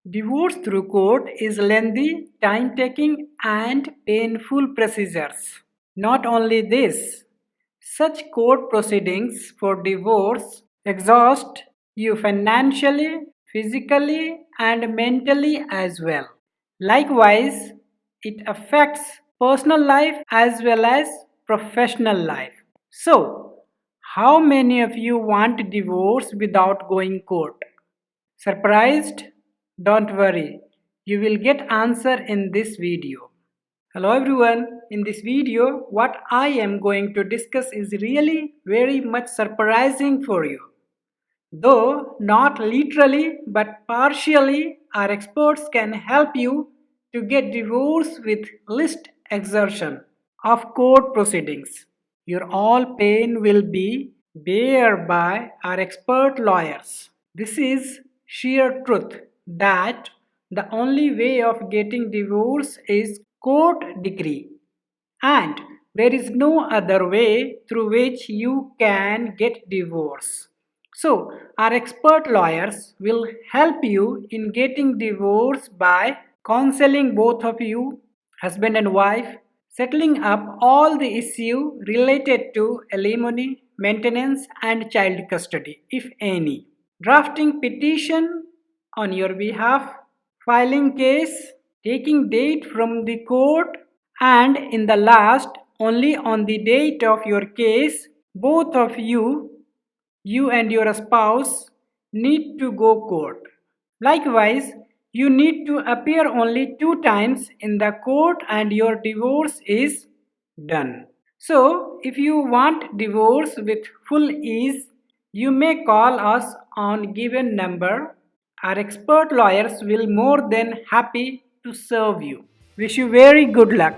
Divorce through court is lengthy, time-taking and painful procedures. Not only this, such court proceedings for divorce exhaust you financially, physically and mentally as well. Likewise, it affects personal life as well as professional life. So, how many of you want divorce without going court? Surprised? Don't worry, you will get answer in this video. Hello everyone, in this video what I am going to discuss is really very much surprising for you. Though not literally but partially, our experts can help you to get divorce with least exertion of court proceedings. Your all pain will be bare by our expert lawyers. This is sheer truth that the only way of getting divorce is court decree, and there is no other way through which you can get divorce. So, our expert lawyers will help you in getting divorce by counseling both of you, husband and wife, settling up all the issue related to alimony, maintenance and child custody, if any, drafting petition on your behalf, filing case, taking date from the court, and in the last, only on the date of your case, both of you and your spouse, need to go court. Likewise, you need to appear only 2 times in the court and your divorce is done. So, if you want divorce with full ease, you may call us on given number. Our expert lawyers will more than happy to serve you. Wish you very good luck.